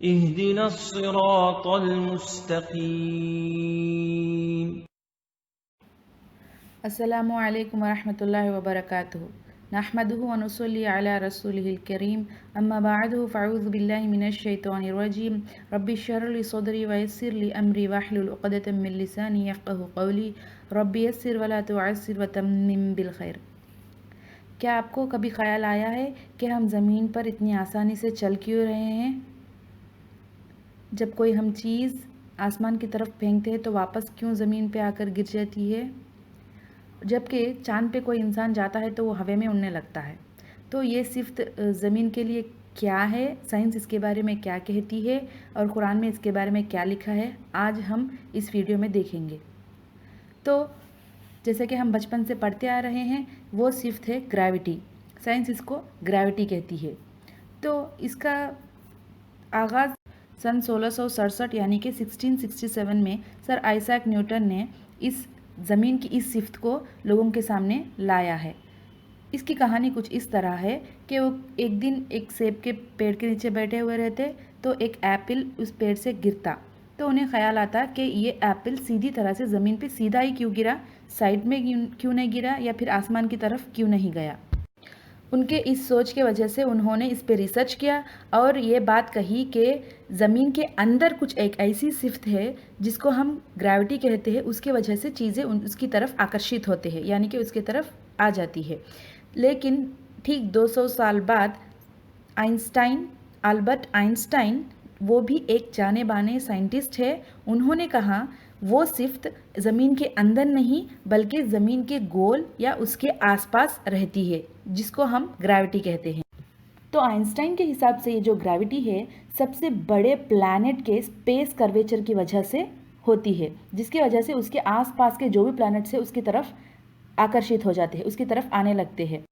اهدنا الصراط المستقيم. السلام علیکم ورحمۃ اللہ وبرکاتہ. نحمده ونصلي على رسوله الكريم. اما بعد فاعوذ باللہ من الشیطان الرجیم. رب اشرح لي صدری ويسر لي امری واحلل عقدۃ من لسانی یفقهوا قولی. رب یسر ولا تعسر وتمم بالخیر. کیا آپ کو کبھی خیال آیا ہے کہ ہم زمین پر اتنی آسانی سے چل کیوں رہے ہیں؟ جب کوئی ہم چیز آسمان کی طرف پھینکتے ہیں تو واپس کیوں زمین پہ آ کر گر جاتی ہے؟ جبکہ چاند پہ کوئی انسان جاتا ہے تو وہ ہوے میں اڑنے لگتا ہے. تو یہ صفت زمین کے لیے کیا ہے، سائنس اس کے بارے میں کیا کہتی ہے اور قرآن میں اس کے بارے میں کیا لکھا ہے، آج ہم اس ویڈیو میں دیکھیں گے. تو جیسے کہ ہم بچپن سے پڑھتے آ رہے ہیں، وہ صفت ہے گریوٹی. سائنس اس کو گریوٹی کہتی ہے. تو اس کا آغاز سن 1667 یعنی کہ 1667 میں سر آئیزیک نیوٹن نے اس زمین کی اس صفت کو لوگوں کے سامنے لایا ہے. اس کی کہانی کچھ اس طرح ہے کہ وہ ایک دن ایک سیب کے پیڑ کے نیچے بیٹھے ہوئے رہتے تو ایک ایپل اس پیڑ سے گرتا. تو انہیں خیال آتا کہ یہ ایپل سیدھی طرح سے زمین پہ سیدھا ہی کیوں گرا، سائڈ میں کیوں نہیں گرا یا پھر آسمان کی طرف کیوں نہیں گیا. ان کے اس سوچ کے وجہ سے انہوں نے اس پہ ریسرچ کیا اور یہ بات کہی کہ زمین کے اندر کچھ ایک ایسی صفت ہے جس کو ہم گریوٹی کہتے ہیں، اس کی وجہ سے چیزیں اس کی طرف آکرشت ہوتے ہیں، یعنی کہ اس کی طرف آ جاتی ہے. لیکن ٹھیک 200 سال بعد البرٹ آئنسٹائن، وہ بھی ایک جانے بانے سائنٹسٹ ہے، انہوں نے کہا وہ صفت زمین کے اندر نہیں بلکہ زمین کے گول یا اس کے آس پاس رہتی ہے، جس کو ہم گریوٹی کہتے ہیں. تو آئنسٹائن کے حساب سے یہ جو گریوٹی ہے سب سے بڑے پلانٹ کے اسپیس کرویچر کی وجہ سے ہوتی ہے، جس کی وجہ سے اس کے آس پاس کے جو بھی پلانٹس ہیں اس کی طرف آکرشت ہو جاتے ہیں، اس کی طرف آنے لگتے ہیں.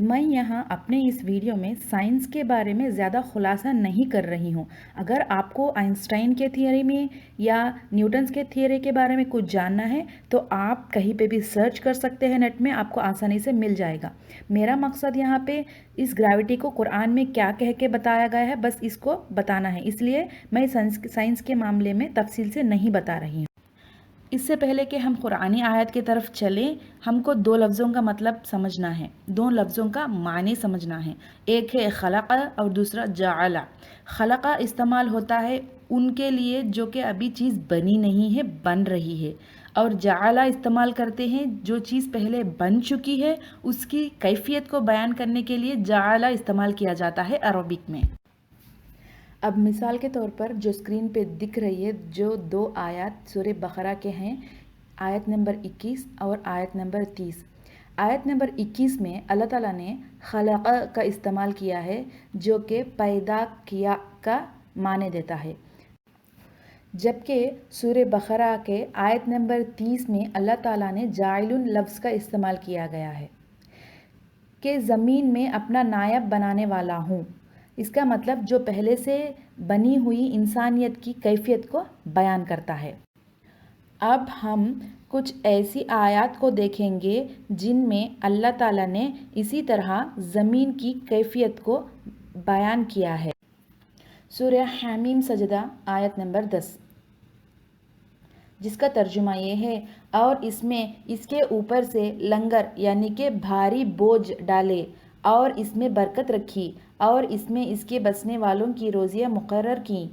میں یہاں اپنے اس ویڈیو میں سائنس کے بارے میں زیادہ خلاصہ نہیں کر رہی ہوں. اگر آپ کو آئنسٹائن کے تھیوری میں یا نیوٹنس کے تھیوری کے بارے میں کچھ جاننا ہے تو آپ کہیں پہ بھی سرچ کر سکتے ہیں، نیٹ میں آپ کو آسانی سے مل جائے گا. میرا مقصد یہاں پہ اس گریوٹی کو قرآن میں کیا کہہ کے بتایا گیا ہے بس اس کو بتانا ہے، اس لیے میں سائنس کے معاملے میں تفصیل سے نہیں بتا رہی ہوں. اس سے پہلے کہ ہم قرآنی آیت کی طرف چلیں، ہم کو دو لفظوں کا مطلب سمجھنا ہے، دو لفظوں کا معنی سمجھنا ہے. ایک ہے خلق اور دوسرا جعل. خلق استعمال ہوتا ہے ان کے لیے جو کہ ابھی چیز بنی نہیں ہے، بن رہی ہے، اور جعل استعمال کرتے ہیں جو چیز پہلے بن چکی ہے اس کی کیفیت کو بیان کرنے کے لیے جعل استعمال کیا جاتا ہے عربک میں. اب مثال کے طور پر جو اسکرین پہ دکھ رہی ہے جو دو آیات سورہ بقرہ کے ہیں، آیت نمبر 21 اور آیت نمبر 30. آیت نمبر 21 میں اللہ تعالیٰ نے خلق کا استعمال کیا ہے جو کہ پیدا کیا کا معنی دیتا ہے، جبکہ سورہ بقرہ کے آیت نمبر 30 میں اللہ تعالیٰ نے جاعل لفظ کا استعمال کیا گیا ہے کہ زمین میں اپنا نائب بنانے والا ہوں. اس کا مطلب جو پہلے سے بنی ہوئی انسانیت کی کیفیت کو بیان کرتا ہے. اب ہم کچھ ایسی آیات کو دیکھیں گے جن میں اللہ تعالیٰ نے اسی طرح زمین کی کیفیت کو بیان کیا ہے. سورہ حمیم سجدہ آیت نمبر 10، جس کا ترجمہ یہ ہے اور اس میں اس کے اوپر سے لنگر یعنی کہ بھاری بوجھ ڈالے اور اس میں برکت رکھی اور اس میں اس کے بسنے والوں کی روزیاں مقرر کیں.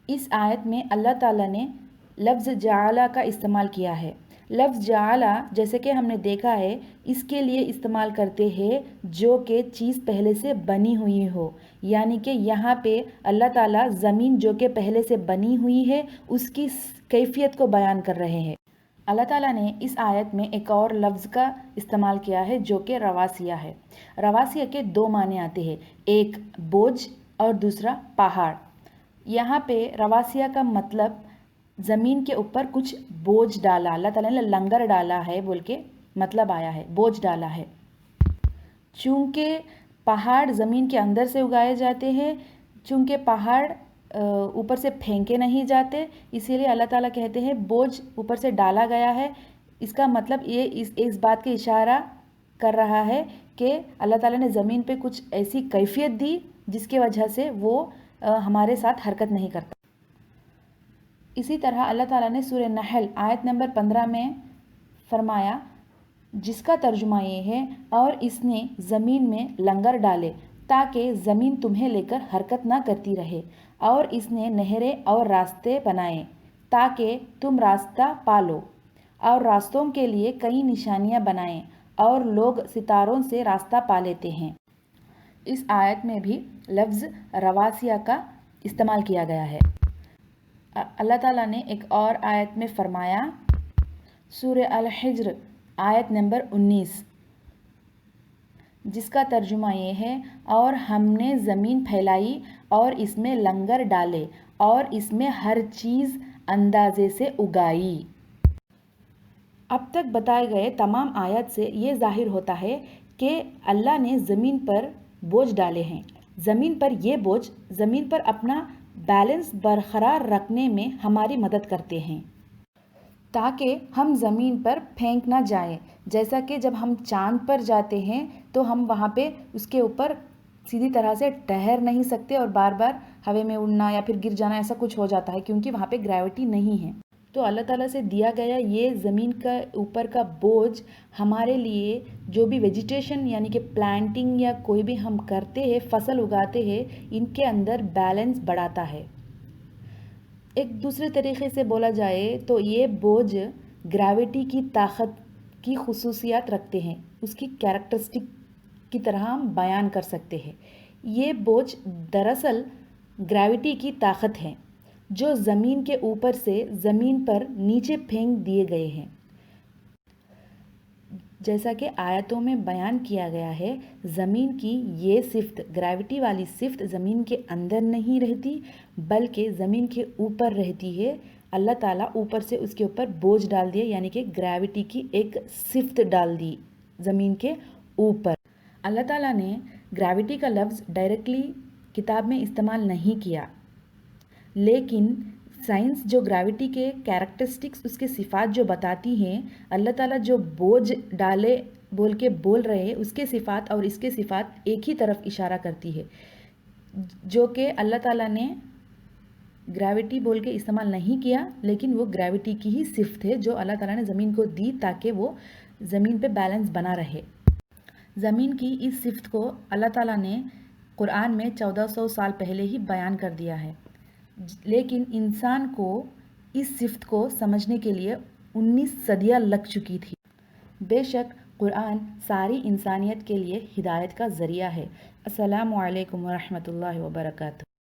اس آیت میں اللہ تعالیٰ نے لفظ جعل کا استعمال کیا ہے. لفظ جعل جیسے کہ ہم نے دیکھا ہے اس کے لیے استعمال کرتے ہیں جو کہ چیز پہلے سے بنی ہوئی ہو، یعنی کہ یہاں پہ اللہ تعالیٰ زمین جو کہ پہلے سے بنی ہوئی ہے اس کی کیفیت کو بیان کر رہے ہیں. اللہ تعالیٰ نے اس آیت میں ایک اور لفظ کا استعمال کیا ہے جو کہ رواسیہ ہے. رواسیہ کے دو معنی آتے ہیں، ایک بوجھ اور دوسرا پہاڑ. یہاں پہ رواسیہ کا مطلب زمین کے اوپر کچھ بوجھ ڈالا، اللہ تعالیٰ نے لنگر ڈالا ہے بول کے مطلب آیا ہے، بوجھ ڈالا ہے. چونکہ پہاڑ زمین کے اندر سے اگائے جاتے ہیں، چونکہ پہاڑ اوپر سے پھینکے نہیں جاتے، اسی لیے اللہ تعالیٰ کہتے ہیں بوجھ اوپر سے ڈالا گیا ہے. اس کا مطلب یہ اس بات کے اشارہ کر رہا ہے کہ اللہ تعالیٰ نے زمین پہ کچھ ایسی کیفیت دی جس کی وجہ سے وہ ہمارے ساتھ حرکت نہیں کرتا۔ اسی طرح اللہ تعالیٰ نے سورہ نحل آیت نمبر 15 میں فرمایا، جس کا ترجمہ یہ ہے، اور اس نے زمین میں لنگر ڈالے تاکہ زمین تمہیں لے کر حرکت نہ کرتی رہے، اور اس نے نہریں اور راستے بنائے تاکہ تم راستہ پالو، اور راستوں کے لیے کئی نشانیاں بنائیں، اور لوگ ستاروں سے راستہ پا لیتے ہیں۔ اس آیت میں بھی لفظ رواسیہ کا استعمال کیا گیا ہے۔ اللہ تعالیٰ نے ایک اور آیت میں فرمایا، سورہ الحجر آیت نمبر 19، جس کا ترجمہ یہ ہے، اور ہم نے زمین پھیلائی اور اس میں لنگر ڈالے اور اس میں ہر چیز اندازے سے اگائی۔ اب تک بتائے گئے تمام آیات سے یہ ظاہر ہوتا ہے کہ اللہ نے زمین پر بوجھ ڈالے ہیں۔ زمین پر یہ بوجھ زمین پر اپنا بیلنس برقرار رکھنے میں ہماری مدد کرتے ہیں تاکہ ہم زمین پر پھینک نہ جائیں۔ جیسا کہ جب ہم چاند پر جاتے ہیں تو ہم وہاں پہ اس کے اوپر سیدھی طرح سے ٹہر نہیں سکتے اور بار بار ہوے میں اڑنا یا پھر گر جانا ایسا کچھ ہو جاتا ہے، کیونکہ وہاں پہ گریوٹی نہیں ہے۔ تو اللہ تعالیٰ سے دیا گیا یہ زمین کا اوپر کا بوجھ ہمارے لیے جو بھی ویجیٹیشن یعنی کہ پلانٹنگ یا کوئی بھی ہم کرتے ہیں، فصل اگاتے ہیں، ان کے اندر بیلنس بڑھاتا ہے۔ ایک دوسرے طریقے سے بولا جائے تو یہ بوجھ گریوٹی کی طاقت کی خصوصیات رکھتے ہیں، اس کی کیریکٹرسٹک کی طرح ہم بیان کر سکتے ہیں۔ یہ بوجھ دراصل گریوٹی کی طاقت ہے جو زمین کے اوپر سے زمین پر نیچے پھینک دیے گئے ہیں۔ جیسا کہ آیتوں میں بیان کیا گیا ہے، زمین کی یہ صفت، گریوٹی والی صفت زمین کے اندر نہیں رہتی بلکہ زمین کے اوپر رہتی ہے۔ اللہ تعالیٰ اوپر سے اس کے اوپر بوجھ ڈال دیا، یعنی کہ گریوٹی کی ایک صفت ڈال دی زمین کے اوپر۔ اللہ تعالیٰ نے گریوٹی کا لفظ ڈائریکٹلی کتاب میں استعمال نہیں کیا، لیکن سائنس جو گریوٹی کے کیریکٹرسٹکس، اس کے صفات جو بتاتی ہیں، اللہ تعالیٰ جو بوجھ ڈالے بول کے بول رہے ہیں، اس کے صفات اور اس کے صفات ایک ہی طرف اشارہ کرتی ہے، جو کہ اللہ تعالیٰ نے گریوٹی بول کے استعمال نہیں کیا، لیکن وہ گریوٹی کی ہی صفت ہے جو اللہ تعالیٰ نے زمین کو دی تاکہ وہ زمین پہ بیلنس بنا رہے۔ زمین کی اس صفت کو اللہ تعالیٰ نے قرآن میں 1400 سال پہلے ہی بیان کر دیا ہے، لیکن انسان کو اس صفت کو سمجھنے کے لیے 19 صدیاں لگ چکی تھی۔ بے شک قرآن ساری انسانیت کے لیے ہدایت کا ذریعہ ہے۔ السلام علیکم ورحمۃ اللہ وبرکاتہ۔